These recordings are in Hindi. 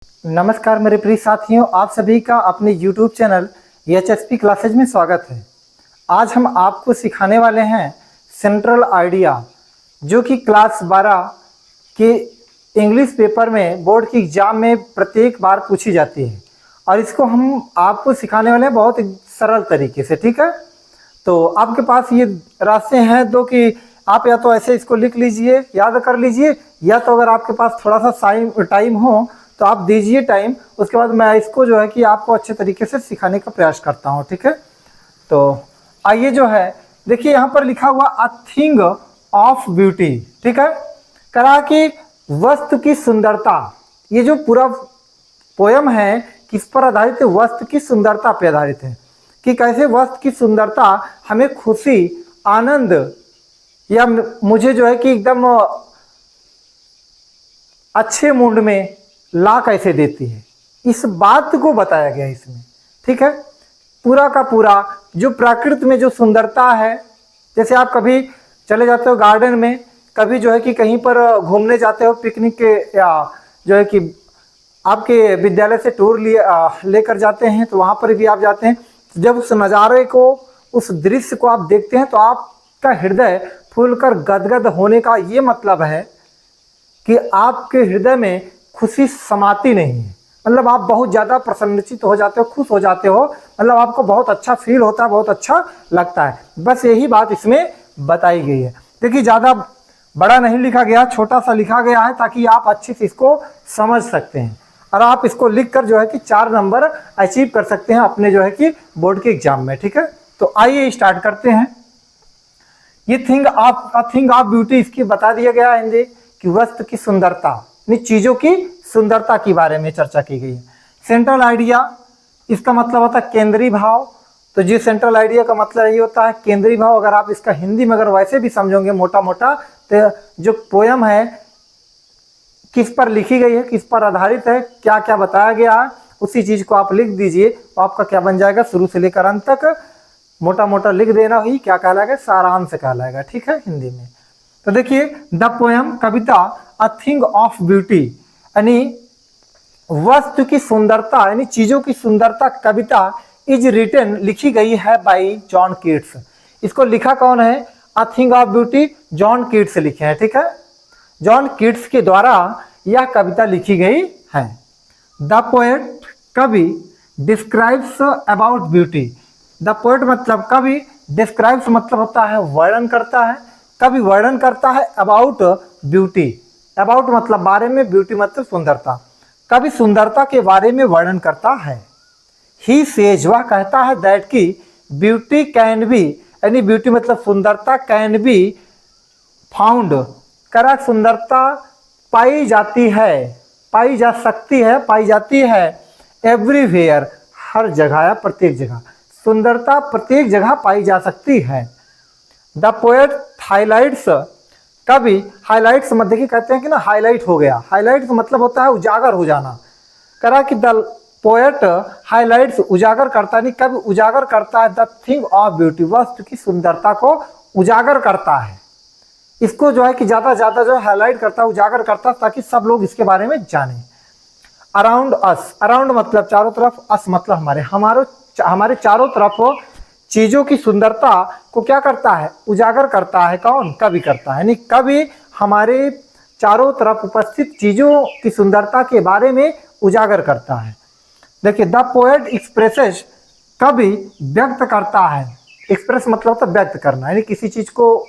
नमस्कार मेरे प्रिय साथियों, आप सभी का अपने YouTube चैनल HSP क्लासेज में स्वागत है। आज हम आपको सिखाने वाले हैं सेंट्रल आइडिया, जो कि क्लास 12 के इंग्लिश पेपर में बोर्ड की एग्ज़ाम में प्रत्येक बार पूछी जाती है और इसको हम आपको सिखाने वाले हैं बहुत ही सरल तरीके से। ठीक है, तो आपके पास ये रास्ते हैं दो कि आप या तो ऐसे इसको लिख लीजिए, याद कर लीजिए, या तो अगर आपके पास थोड़ा सा टाइम हो तो आप दीजिए टाइम। उसके बाद मैं इसको जो है कि आपको अच्छे तरीके से सिखाने का प्रयास करता हूँ। ठीक है, तो आइए जो है देखिए, यहाँ पर लिखा हुआ अ थिंग ऑफ ब्यूटी। ठीक है, करा कि वस्तु की सुंदरता। ये जो पूरा पोयम है किस पर आधारित है? वस्तु की सुंदरता पर आधारित है कि कैसे वस्तु की सुंदरता हमें खुशी, आनंद या मुझे जो है कि एकदम अच्छे मूड में ला कैसे देती है, इस बात को बताया गया है इसमें। ठीक है, पूरा का पूरा जो प्रकृति में जो सुंदरता है, जैसे आप कभी चले जाते हो गार्डन में, कभी जो है कि कहीं पर घूमने जाते हो पिकनिक के, या जो है कि आपके विद्यालय से टूर लेकर जाते हैं, तो वहाँ पर भी आप जाते हैं। जब उस नज़ारे को, उस दृश्य को आप देखते हैं तो आपका हृदय फूलकर गदगद होने का ये मतलब है कि आपके हृदय में खुशी समाती नहीं है। मतलब आप बहुत ज़्यादा प्रसन्नचित हो जाते हो, खुश हो जाते हो, मतलब आपको बहुत अच्छा फील होता है, बहुत अच्छा लगता है। बस यही बात इसमें बताई गई है। देखिए, ज़्यादा बड़ा नहीं लिखा गया, छोटा सा लिखा गया है ताकि आप अच्छे से इसको समझ सकते हैं और आप इसको लिखकर जो है कि 4 नंबर अचीव कर सकते हैं अपने जो है कि बोर्ड के एग्जाम में। ठीक है, तो आइए स्टार्ट करते हैं। ये थिंग ऑफ ब्यूटी, इसकी बता दिया गया है हिंदी कि वस्तु की सुंदरता, चीजों की सुंदरता के बारे में चर्चा की गई है। सेंट्रल आइडिया, इसका मतलब होता है केंद्रीय भाव। तो जो सेंट्रल आइडिया का मतलब ये होता है केंद्रीय भाव। अगर आप इसका हिंदी में अगर वैसे भी समझोगे मोटा मोटा, तो जो पोयम है किस पर लिखी गई है, किस पर आधारित है, क्या क्या बताया गया है, उसी चीज को आप लिख दीजिए तो आपका क्या बन जाएगा, शुरू से लेकर अंत तक मोटा मोटा लिख देना ही क्या कहलाएगा, सारांश कहलाएगा। ठीक है, हिंदी में। तो देखिए, the poem, Kavita a thing of beauty, यानी वस्तु की सुंदरता, यानी चीजों की सुंदरता, कविता इज रिटन, लिखी गई है बाई जॉन कीट्स। इसको लिखा कौन है? A thing of beauty John Keats लिखे हैं। ठीक है, जॉन कीट्स के द्वारा यह कविता लिखी गई है। द पोएट, कवि, describes about beauty. The poet मतलब कवि, डिस्क्राइब्स मतलब होता है वर्णन करता है, कवि वर्णन करता है अबाउट ब्यूटी। अबाउट मतलब बारे में, ब्यूटी मतलब सुंदरता। कवि सुंदरता के बारे में वर्णन करता है। ही सेज, वह कहता है, दैट की ब्यूटी कैन बी, यानी ब्यूटी मतलब सुंदरता, कैन बी फाउंड, करा सुंदरता पाई जाती है, पाई जा सकती है, पाई जाती है एवरीवेयर, हर जगह या प्रत्येक जगह। सुंदरता प्रत्येक जगह पाई जा सकती है। द पोएट हाईलाइट्स, कवि हाईलाइट्स मध्य की कहते हैं कि ना हाईलाइट हो गया, हाईलाइट का मतलब होता है उजागर हो जाना। करा कि द पोएट हाईलाइट्स, उजागर करता है, कवि उजागर करता है द थिंग ऑफ ब्यूटी, वस्तु की सुंदरता को उजागर करता है। इसको जो है कि ज्यादा ज्यादा जो हाईलाइट करता है, उजागर करता है, ताकि सब लोग इसके बारे में जाने। अराउंड अस, अराउंड मतलब चारों तरफ, अस मतलब हमारे चारों तरफ चीजों की सुंदरता को क्या करता है? उजागर करता है। कौन? कवि करता है, यानी कवि हमारे चारों तरफ उपस्थित चीजों की सुंदरता के बारे में उजागर करता है। देखिए, द पोएट एक्सप्रेसेस, कवि व्यक्त करता है। एक्सप्रेस मतलब होता है व्यक्त करना, यानी किसी चीज को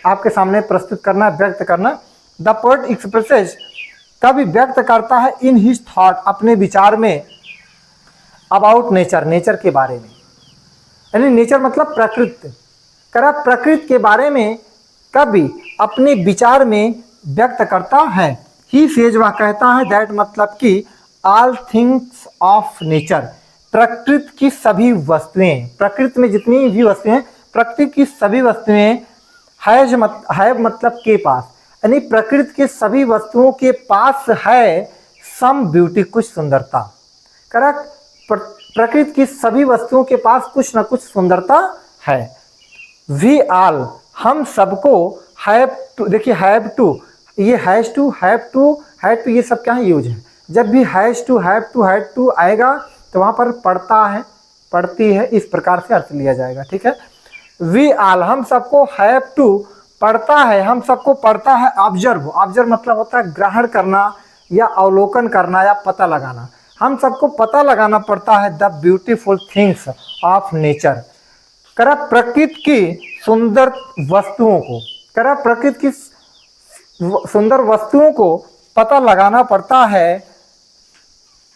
आपके सामने प्रस्तुत करना, व्यक्त करना। द पोएट एक्सप्रेसेस, कवि व्यक्त करता है इन हिज थॉट, अपने विचार में, अबाउट नेचर, नेचर के बारे में, यानी नेचर मतलब प्रकृति। करा प्रकृति के बारे में कवि अपने विचार में व्यक्त करता है। ही सेज, वह कहता है, दैट मतलब कि ऑल थिंग्स ऑफ नेचर, प्रकृति की सभी वस्तुएं, प्रकृति में जितनी भी वस्तुएं, प्रकृति की सभी वस्तुएं, है मतलब के पास, यानी प्रकृति के सभी वस्तुओं के पास है सम ब्यूटी, कुछ सुंदरता। करा प्रकृति की सभी वस्तुओं के पास कुछ न कुछ सुंदरता है। वी ऑल, हम सबको, हैव टू, देखिए हैव टू, ये has to, have to, have to, ये सब क्या यूज है? जब भी has to, have to, had to आएगा तो वहाँ पर पढ़ता है, पढ़ती है, इस प्रकार से अर्थ लिया जाएगा। ठीक है। वी ऑल, हम सबको, हैव टू पढ़ता है, हम सबको पढ़ता है। ऑब्जर्व, ऑब्जर्व मतलब होता है ग्रहण करना या अवलोकन करना या पता लगाना। हम सबको पता लगाना पड़ता है the beautiful things of nature, करा प्रकृति की सुंदर वस्तुओं को, करा प्रकृति की सुंदर वस्तुओं को पता लगाना पड़ता है।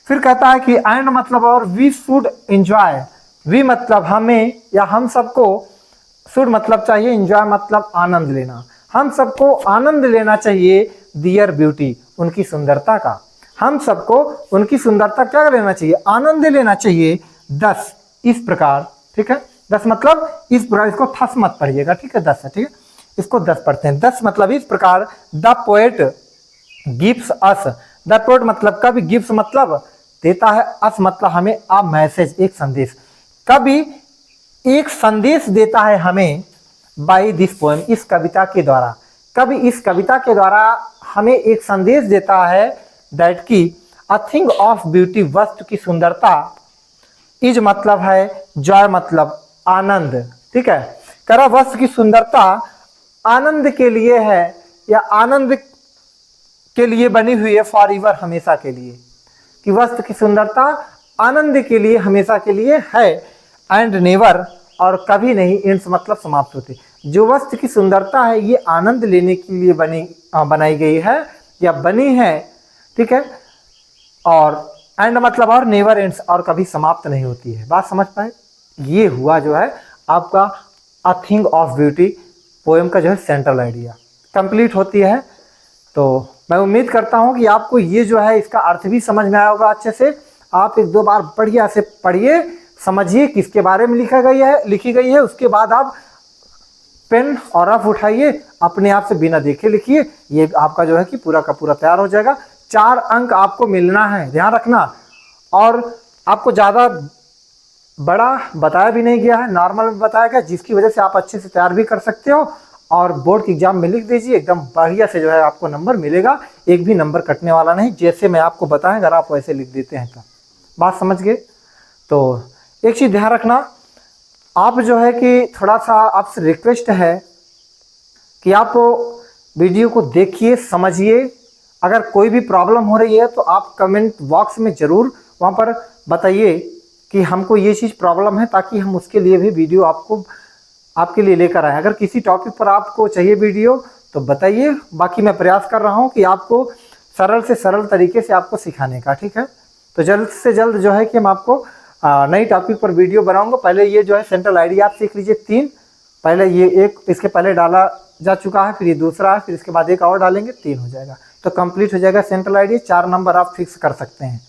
फिर कहता है कि एंड मतलब और वी शुड एंजॉय, वी मतलब हमें या हम सबको, शुड मतलब चाहिए, एंजॉय मतलब आनंद लेना, हम सबको आनंद लेना चाहिए दियर ब्यूटी, उनकी सुंदरता का। हम सबको उनकी सुंदरता क्या लेना चाहिए, आनंद लेना चाहिए। 10 इस प्रकार, ठीक है। 10 मतलब इस प्रकार, इसको थस मत पढ़िएगा, ठीक है। 10 है, ठीक है, इसको 10 पढ़ते हैं। 10 मतलब इस प्रकार, the poet gives us, the poet मतलब कभी, गिव्स मतलब देता है, अस मतलब हमें, अ मैसेज एक संदेश, कभी एक संदेश देता है हमें, बाय दिस पोएम इस कविता के द्वारा, कभी इस कविता के द्वारा हमें एक संदेश देता है, दैट की अ थिंग ऑफ ब्यूटी वस्तु की सुंदरता, इज मतलब है जॉय मतलब आनंद, ठीक है। करा वस्तु की सुंदरता आनंद के लिए है या आनंद के लिए बनी हुई है, फॉर एवर हमेशा के लिए, कि वस्तु की सुंदरता आनंद के लिए हमेशा के लिए है। एंड नेवर और कभी नहीं, एंड्स मतलब समाप्त होती, जो वस्तु की सुंदरता है ये आनंद लेने के लिए बनाई गई है या बनी है, ठीक है। और एंड मतलब और नेवर एंड्स और कभी समाप्त नहीं होती है। बात समझ पाए? ये हुआ जो है आपका a thing of beauty poem का जो है सेंट्रल आइडिया कंप्लीट होती है। तो मैं उम्मीद करता हूँ कि आपको ये जो है इसका अर्थ भी समझ में आया होगा अच्छे से। आप 1-2 बार बढ़िया से पढ़िए, समझिए किसके बारे में लिखी गई है, उसके बाद आप पेन और रफ उठाइए, अपने आप से बिना देखे लिखिए, ये आपका जो है कि पूरा का पूरा तैयार हो जाएगा। 4 अंक आपको मिलना है, ध्यान रखना। और आपको ज़्यादा बड़ा बताया भी नहीं गया है, नॉर्मल में बताया गया, जिसकी वजह से आप अच्छे से तैयार भी कर सकते हो। और बोर्ड के एग्जाम में लिख दीजिए, एकदम बढ़िया से जो है आपको नंबर मिलेगा, एक भी नंबर कटने वाला नहीं, जैसे मैं आपको बताएं अगर आप वैसे लिख देते हैं तो। बात समझ गए? तो एक चीज़ ध्यान रखना, आप जो है कि थोड़ा सा आपसे रिक्वेस्ट है कि आप वीडियो को देखिए, समझिए। अगर कोई भी प्रॉब्लम हो रही है तो आप कमेंट बॉक्स में ज़रूर वहाँ पर बताइए कि हमको ये चीज़ प्रॉब्लम है, ताकि हम उसके लिए भी वीडियो आपके लिए लेकर आए। अगर किसी टॉपिक पर आपको चाहिए वीडियो तो बताइए, बाकी मैं प्रयास कर रहा हूँ कि आपको सरल से सरल तरीके से आपको सिखाने का, ठीक है। तो जल्द से जल्द जो है कि हम आपको नई टॉपिक पर वीडियो बनाऊंगा। पहले ये जो है सेंट्रल आइडिया आप सीख लीजिए 3, पहले ये एक इसके पहले डाला जा चुका है, फिर ये दूसरा है, फिर इसके बाद एक और डालेंगे, 3 हो जाएगा। तो कंप्लीट हो जाएगा सेंट्रल आइडिया, 4 नंबर आप फिक्स कर सकते हैं।